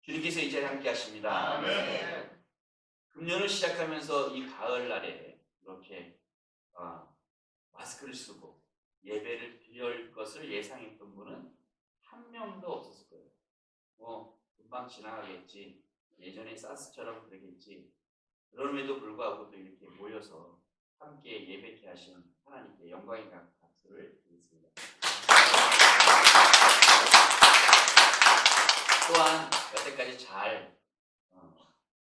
주님께서 이 자리에 함께 하십니다. 아멘. 금년을 시작하면서 이 가을날에 이렇게 마스크를 쓰고 예배를 드릴 것을 예상했던 분은 한 명도 없었을 거예요. 금방 지나가겠지. 예전에 사스처럼 그러겠지. 그럼에도 불구하고 또 이렇게 모여서 함께 예배케 하신 하나님께 영광의 박수를 드리겠습니다. 또한 여태까지 잘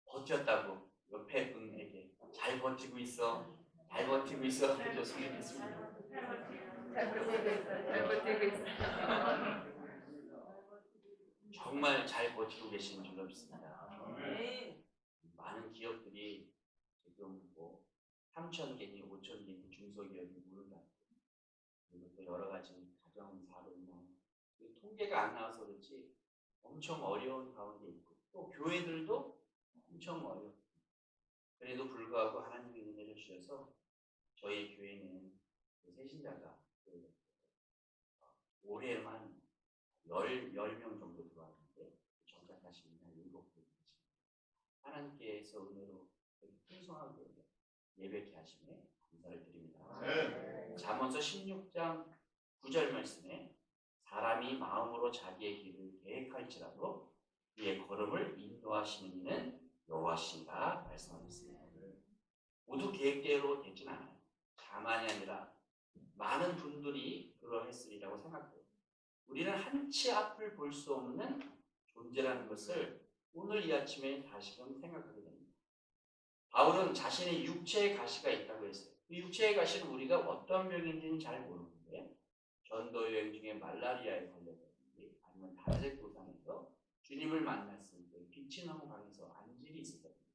버텼다고 옆에 분에게 잘 버티고 있어 해줬으면 좋겠습니다. 잘 버티고 있어요. 정말 잘 버티고 계신 줄로 믿습니다. 많은 기업들이 지금 3,000개니 5,000개니 중소기업이 문을 닫고, 그리고 또 여러 가지 가정사로 인한 통계가 안 나와서 그렇지 엄청 어려운 가운데 있고, 또 교회들도 엄청 어렵고, 그래도 불구하고 하나님의 은혜를 주셔서 저희 교회는 새신자가 올해만 10명 정도 들어왔는데 정착하시는 한 7분 계십니다. 하나님께서 은혜로 풍성하게 예배케 하심에 감사를 드립니다. 네. 잠언서 16장 9절 말씀에 사람이 마음으로 자기의 길을 계획할지라도 그의 걸음을 인도하시는 이는 여호와시니라 말씀하셨습니다. 모두 계획대로 되진 않아요. 다만이 아니라 많은 분들이 그러했으리라고 생각해요. 우리는 한치 앞을 볼 수 없는 존재라는 것을 오늘 이 아침에 다시금 생각하게 됩니다. 바울은 자신의 육체의 가시가 있다고 했어요. 그 육체의 가시는 우리가 어떤 병인지는 잘 모르는데, 전도 여행 중에 말라리아에 걸렸다든지 아니면 다색 도상에서 주님을 만났을 때 빛이 너무 강해서 안질이 있었다든지,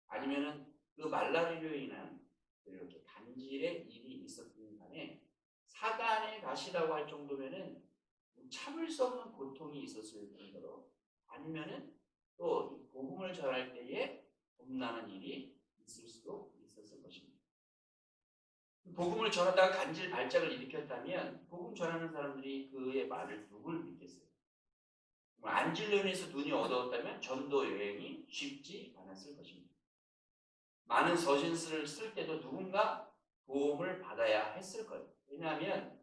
아니면은 그 말라리아로 인한 이렇게 간질의 일이 있었던 간에 사단의 가시라고 할 정도면은 참을 수 없는 고통이 있었을 정도로, 아니면은 또 복음을 전할 때에 겁나는 일이 있을 수도 있었을 것입니다. 복음을 전하다가 간질 발작을 일으켰다면 복음 전하는 사람들이 그의 말을 누굴 믿겠어요? 안질로 인해서 눈이 어두웠다면 전도 여행이 쉽지 않았을 것입니다. 많은 서신서를 쓸 때도 누군가 도움을 받아야 했을 거예요. 왜냐하면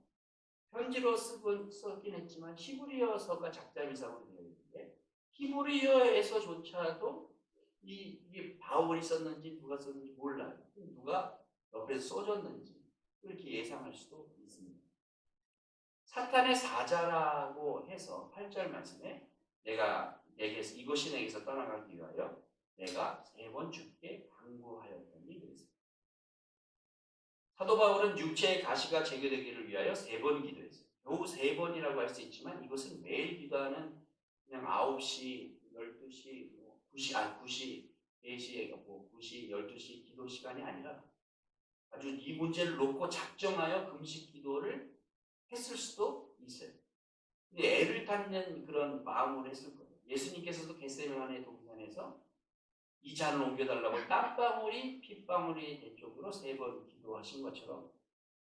편지로 썼긴 했지만 히브리어서가 작자미사로 되어 있는데, 히브리어에서조차도 이게 바울이 썼는지 누가 썼는지 몰라요. 누가 옆에서 써줬는지 그렇게 예상할 수도 있습니다. 사탄의 사자라고 해서 8절 말씀에 내가 내게서 이곳이 내게서 떠나가기 위하여 내가 3번 주께 간구하였더니 그랬습니다. 사도 바울은 육체의 가시가 제거되기를 위하여 3번 기도했어요. 겨우 3번이라고 할 수 있지만 이것은 매일 기도하는 그냥 9시, 12시, 9시, 4시, 9시, 12시 기도 시간이 아니라 아주 이 문제를 놓고 작정하여 금식 기도를 했을 수도 있어요. 근데 애를 탔는 그런 마음으로 했을 거예요. 예수님께서도 겟세마네 동산에서 이 잔을 옮겨달라고 땀방울이 핏방울이 된 쪽으로 3번 기도하신 것처럼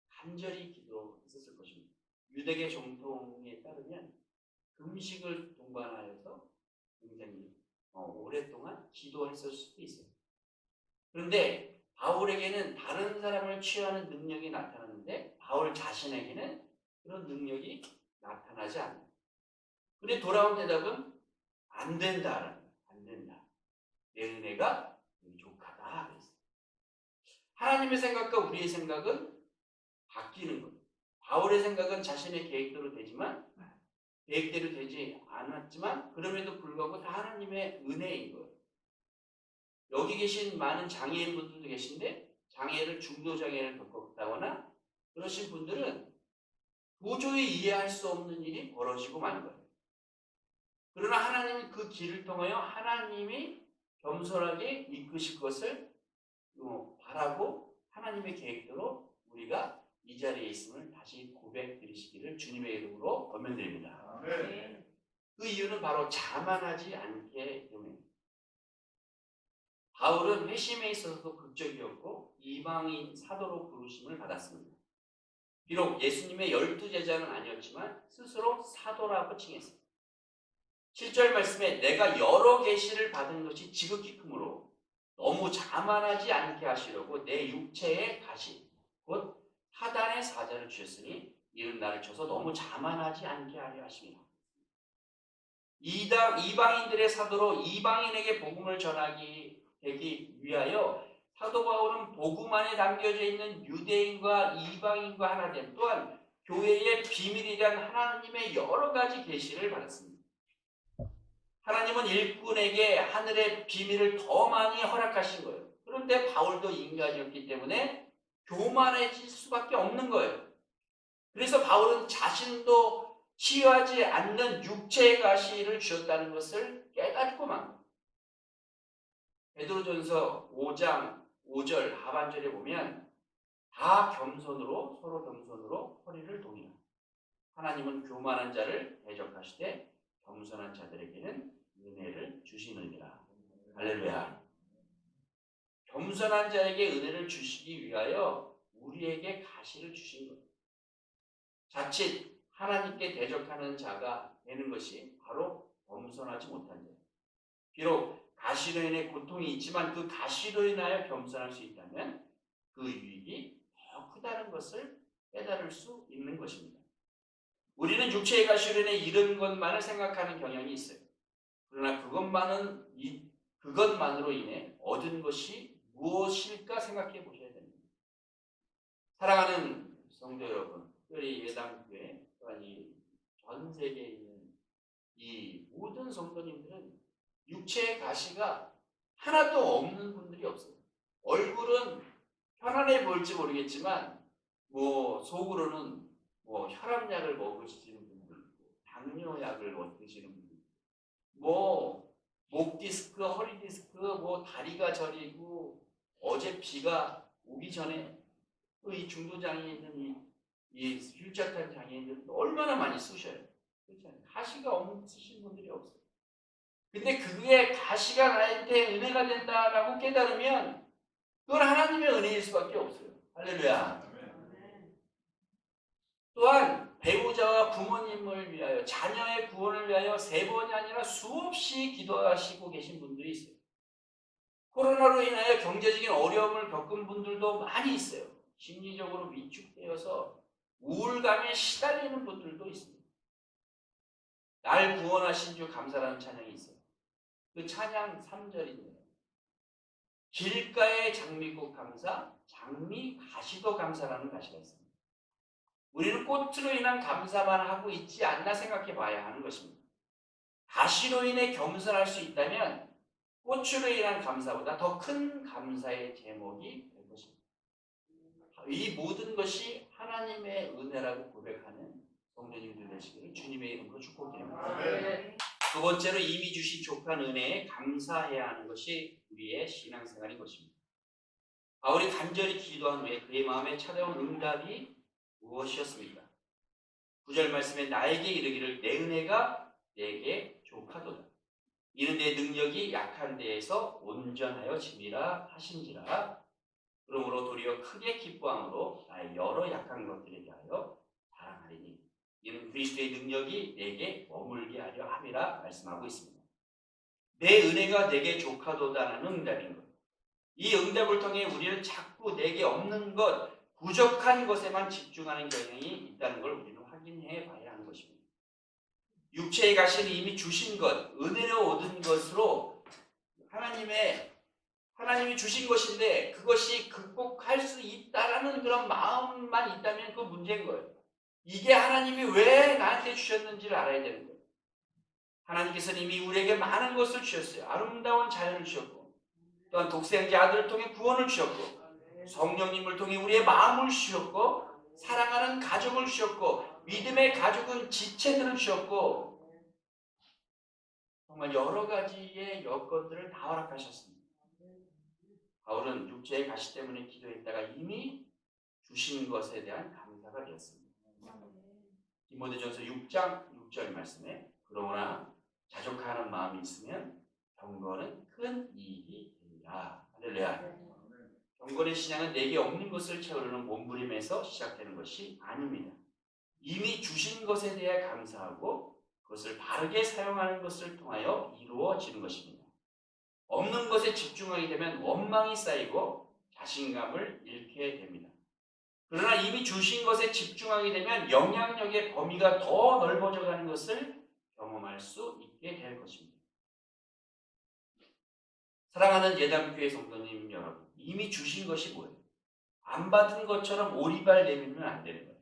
간절히 기도했었을 것입니다. 유대계 정통에 따르면 금식을 동반하여서 굉장히 오랫동안 기도했을 수도 있어요. 그런데 바울에게는 다른 사람을 치유하는 능력이 나타났는데 바울 자신에게는 그런 능력이 나타나지 않아요. 그런데 돌아온 대답은 안 된다라는 거예요. 안 된다. 내 은혜가 족하다. 그랬어요. 하나님의 생각과 우리의 생각은 바뀌는 거예요. 바울의 생각은 자신의 계획대로 되지만 계획대로 되지 않았지만 그럼에도 불구하고 다 하나님의 은혜인 거예요. 여기 계신 많은 장애인분들도 계신데 장애를 중도장애를 겪었다거나 그러신 분들은 도저히 이해할 수 없는 일이 벌어지고 만 거예요. 그러나 하나님은 그 길을 통하여 하나님이 겸손하게 이끄실 것을 바라고 하나님의 계획대로 우리가 이 자리에 있음을 다시 고백드리시기를 주님의 이름으로 권면드립니다. 네. 그 이유는 바로 자만하지 않기 때문입니다. 바울은 회심에 있어서도 극적이었고 이방인 사도로 부르심을 받았습니다. 비록 예수님의 12제자는 아니었지만 스스로 사도라고 칭했습니다. 7절 말씀에 내가 여러 계시를 받은 것이 지극히 크므로 너무 자만하지 않게 하시려고 내 육체의 가시 곧 사단의 사자를 주셨으니 이는 나를 쳐서 너무 자만하지 않게 하려 하심이라. 이방인들의 사도로 이방인에게 복음을 전하기 되기 위하여 사도 바울은 복음 안에 담겨져 있는 유대인과 이방인과 하나됨 또한 교회의 비밀에 대한 하나님의 여러 가지 계시를 받았습니다. 하나님은 일꾼에게 하늘의 비밀을 더 많이 허락하신 거예요. 그런데 바울도 인간이었기 때문에 교만해질 수밖에 없는 거예요. 그래서 바울은 자신도 치유하지 않는 육체의 가시를 주셨다는 것을 깨닫고만 베드로전서 5장 5절 하반절에 보면 다 겸손으로 서로 겸손으로 허리를 동이라. 하나님은 교만한 자를 대적하시되 겸손한 자들에게는 은혜를 주시느니라. 할렐루야. 겸손한 자에게 은혜를 주시기 위하여 우리에게 가시를 주신 것. 자칫 하나님께 대적하는 자가 되는 것이 바로 겸손하지 못한 자. 비록 가시로 인해 고통이 있지만 그 가시로 인하여 겸손할 수 있다면 그 유익이 더 크다는 것을 깨달을 수 있는 것입니다. 우리는 육체의 가시로 인해 잃은 것만을 생각하는 경향이 있어요. 그러나 그것만으로 인해 얻은 것이 무엇일까 생각해 보셔야 됩니다. 사랑하는 성도 여러분, 특별히 예당교회 또한 전 세계에 있는 이 모든 성도님들은 육체의 가시가 하나도 없는 분들이 없어요. 얼굴은 편안해 보일지 모르겠지만 속으로는 혈압약을 먹으시는 분들 있고 당뇨약을 드시는 분들 있고 목 디스크, 허리 디스크, 다리가 저리고 어제 비가 오기 전에 또 이 중도 장애인은 이 휠체어탄 장애인들은 얼마나 많이 쑤셔요. 그렇잖아요. 가시가 없으신 분들이 없어요. 근데 그게 가시가 나한테 은혜가 된다라고 깨달으면 그건 하나님의 은혜일 수밖에 없어요. 할렐루야. 또한 배우자와 부모님을 위하여 자녀의 구원을 위하여 3번이 아니라 수없이 기도하시고 계신 분들이 있어요. 코로나로 인하여 경제적인 어려움을 겪은 분들도 많이 있어요. 심리적으로 위축되어서 우울감에 시달리는 분들도 있습니다. 날 구원하신 주 감사라는 찬양이 있어요. 그 찬양 3절인데요. 길가의 장미꽃 감사, 장미 가시도 감사라는 가시가 있습니다. 우리는 꽃으로 인한 감사만 하고 있지 않나 생각해 봐야 하는 것입니다. 가시로 인해 겸손할 수 있다면 꽃으로 인한 감사보다 더 큰 감사의 제목이 될 것입니다. 이 모든 것이 하나님의 은혜라고 고백하는 성도님들 되시기를 주님의 이름으로 축복드립니다. 두 번째로 이미 주신 족한 은혜에 감사해야 하는 것이 우리의 신앙생활인 것입니다. 바울이 간절히 기도한 후에 그의 마음에 찾아온 응답이 무엇이었습니까? 9절 말씀에 나에게 이르기를 내 은혜가 내게 족하도다. 이는 내 능력이 약한 데에서 온전하여 짐이라 하신지라. 그러므로 도리어 크게 기뻐함으로 나의 여러 약한 것들에 대하여 자랑하리니 이는 그리스도의 능력이 내게 머물게 하려 함이라 말씀하고 있습니다. 내 은혜가 내게 족하도다라는 응답인 것. 이 응답을 통해 우리는 자꾸 내게 없는 것, 부족한 것에만 집중하는 경향이 있다는 걸 우리는 확인해 봐야 하는 것입니다. 육체의 가시는 이미 주신 것, 은혜로 얻은 것으로 하나님이 주신 것인데 그것이 극복할 수 있다라는 그런 마음만 있다면 그 문제인 거예요. 이게 하나님이 왜 나한테 주셨는지를 알아야 되는 거예요. 하나님께서는 이미 우리에게 많은 것을 주셨어요. 아름다운 자연을 주셨고 또한 독생자 아들을 통해 구원을 주셨고 성령님을 통해 우리의 마음을 주셨고 사랑하는 가족을 주셨고 믿음의 가족은 지체들을 주셨고 정말 여러 가지의 여건들을 다 허락하셨습니다. 바울은 육체의 가시 때문에 기도했다가 이미 주신 것에 대한 감사가 되었습니다. 디모데전서 6장 6절 말씀에 그러나 자족하는 마음이 있으면 경건은 큰 이익이 되리라. 할렐루야. 경건의 신앙은 내게 없는 것을 채우려는 몸부림에서 시작되는 것이 아닙니다. 이미 주신 것에 대해 감사하고 그것을 바르게 사용하는 것을 통하여 이루어지는 것입니다. 없는 것에 집중하게 되면 원망이 쌓이고 자신감을 잃게 됩니다. 그러나 이미 주신 것에 집중하게 되면 영향력의 범위가 더 넓어져 가는 것을 경험할 수 있게 될 것입니다. 사랑하는 예담교회 성도님 여러분, 이미 주신 것이 뭐예요? 안 받은 것처럼 오리발 내밀면 안 되는 거예요.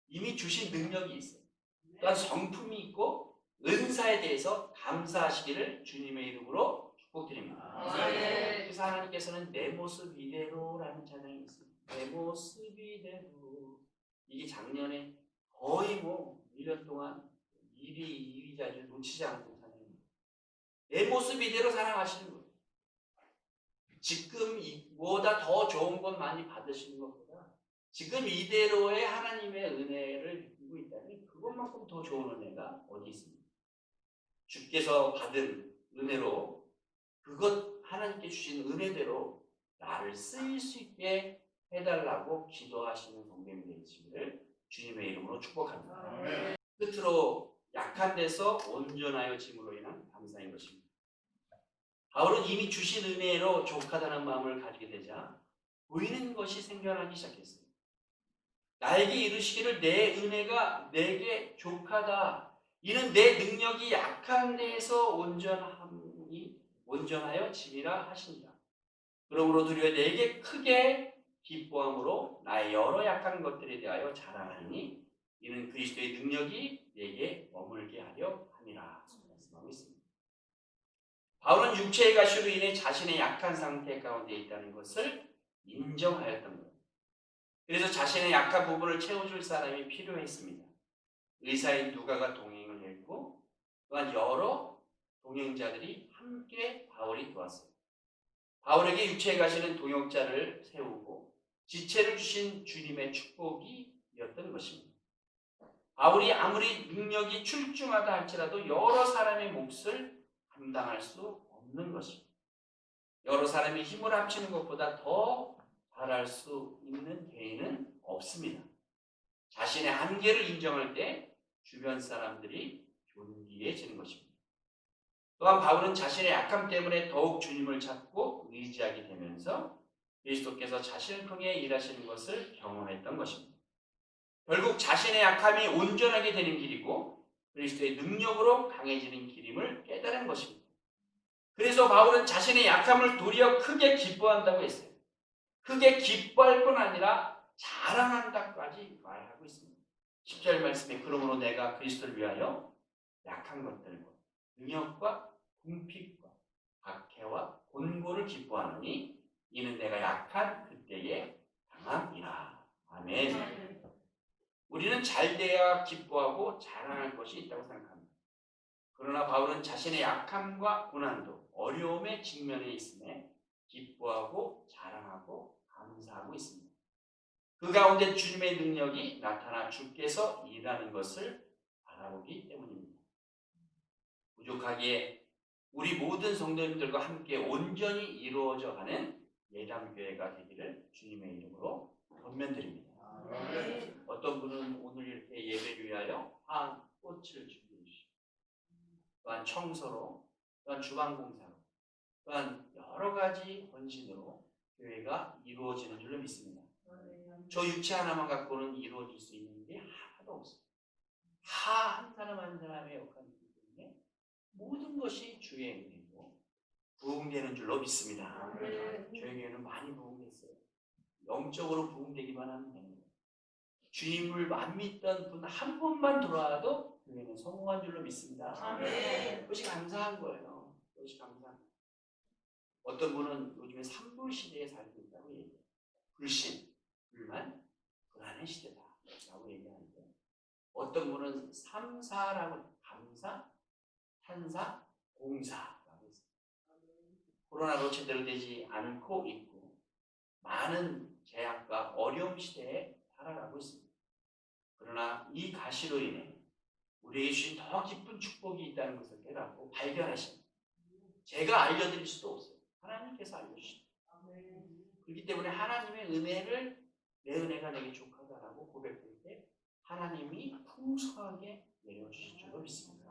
이미 주신 능력이 있어요. 또한 성품이 있고 은사에 대해서 감사하시기를 주님의 이름으로 축복드립니다. 그래서 하나님께서는 내 모습 이대로라는 찬양이 있습니다. 내 모습 이대로. 이게 작년에 거의 1년 동안 1위, 2위자를 놓치지 않고 찬양입니다. 내 모습 이대로 사랑하시는 거예요. 지금 뭐보다 더 좋은 것 많이 받으시는 것보다 지금 이대로의 하나님의 은혜를 느끼고 있다니 그것만큼 더 좋은 은혜가 어디 있습니까? 주께서 받은 은혜로 그것 하나님께 주신 은혜대로 나를 쓰일 수 있게 해달라고 기도하시는 성도님 되시기를 주님의 이름으로 축복합니다. 끝으로 약한 데서 온전하여 짐으로 인한 감사인 것입니다. 바울은 이미 주신 은혜로 족하다는 마음을 가지게 되자 보이는 것이 생겨나기 시작했어요. 나에게 이르시기를 내 은혜가 내게 족하다. 이는 내 능력이 약한 데에서 온전하여 짐이라 하시니라. 그러므로 도리어 내게 크게 기뻐함으로 나의 여러 약한 것들에 대하여 자랑하니 이는 그리스도의 능력이 내게 머물게 하려 함이라 말씀하고 있습니다. 바울은 육체의 가시로 인해 자신의 약한 상태 가운데 있다는 것을 인정하였던 거예요. 그래서 자신의 약한 부분을 채워줄 사람이 필요했습니다. 의사인 누가가 동행을 했고 또한 여러 동행자들이 함께 바울이 도왔어요. 바울에게 육체에 가시는 동역자를 세우고 지체를 주신 주님의 축복이었던 것입니다. 바울이 아무리 능력이 출중하다 할지라도 여러 사람의 몫을 감당할 수 없는 것입니다. 여러 사람이 힘을 합치는 것보다 더 잘할 수 있는 개인은 없습니다. 자신의 한계를 인정할 때 주변 사람들이 존귀해지는 것입니다. 또한 바울은 자신의 약함 때문에 더욱 주님을 찾고 의지하게 되면서 그리스도께서 자신을 통해 일하시는 것을 경험했던 것입니다. 결국 자신의 약함이 온전하게 되는 길이고 그리스도의 능력으로 강해지는 길임을 깨달은 것입니다. 그래서 바울은 자신의 약함을 도리어 크게 기뻐한다고 했어요. 크게 기뻐할 뿐 아니라 자랑한다까지 말하고 있습니다. 10절 말씀에 그러므로 내가 그리스도를 위하여 약한 것들과 능력과 궁핍과 박해와 곤고를 기뻐하노니 이는 내가 약한 그때에 강함이라. 아멘. 우리는 잘돼야 기뻐하고 자랑할 것이 있다고 생각합니다. 그러나 바울은 자신의 약함과 고난도 어려움에 직면해 있음에 기뻐하고 자랑하고 감사하고 있습니다. 그 가운데 주님의 능력이 나타나 주께서 일하는 것을 바라보기 때문입니다. 부족하기에 우리 모든 성도님들과 함께 온전히 이루어져 가는 예담교회가 되기를 주님의 이름으로 권면드립니다. 어떤 분은 오늘 이렇게 예배를 위하여 꽃을 준비해 주시고 또한 청소로 또한 주방공사로 또한 여러 가지 헌신으로 교회가 이루어지는 줄로 믿습니다. 저 육체 하나만 갖고는 이루어질 수 있는 게 하나도 없어요. 다 한 사람 한 사람의 역할이기 때문에 모든 것이 주의 은혜고 부흥되는 줄로 믿습니다. 저희 교회는 많이 부흥됐어요. 영적으로 부흥되기만 하면 되는 거예요. 주님을 안 믿던 분 한 번만 들어와도 교회는 성공한 줄로 믿습니다. 그것이 감사한 거예요. 그것이 감사한 거예요. 어떤 분은 요즘에 산불 시대에 살고 있다고 얘기해요. 불신, 불만, 불안의 시대다 라고 얘기하는데 어떤 분은 삼사라고 감사, 탄사, 공사라고 했어요. 코로나로 제대로 되지 않고 있고 많은 제약과 어려움 시대에 살아가고 있습니다. 그러나 이 가시로 인해 우리에게 주신 더 깊은 축복이 있다는 것을 깨닫고 발견하십니다. 제가 알려드릴 수도 없어요. 하나님께서 알려주십니다. 그렇기 때문에 하나님의 은혜를 내 은혜가 내게 족하다라고 고백할 때 하나님이 풍성하게 내려주실 줄로 믿습니다.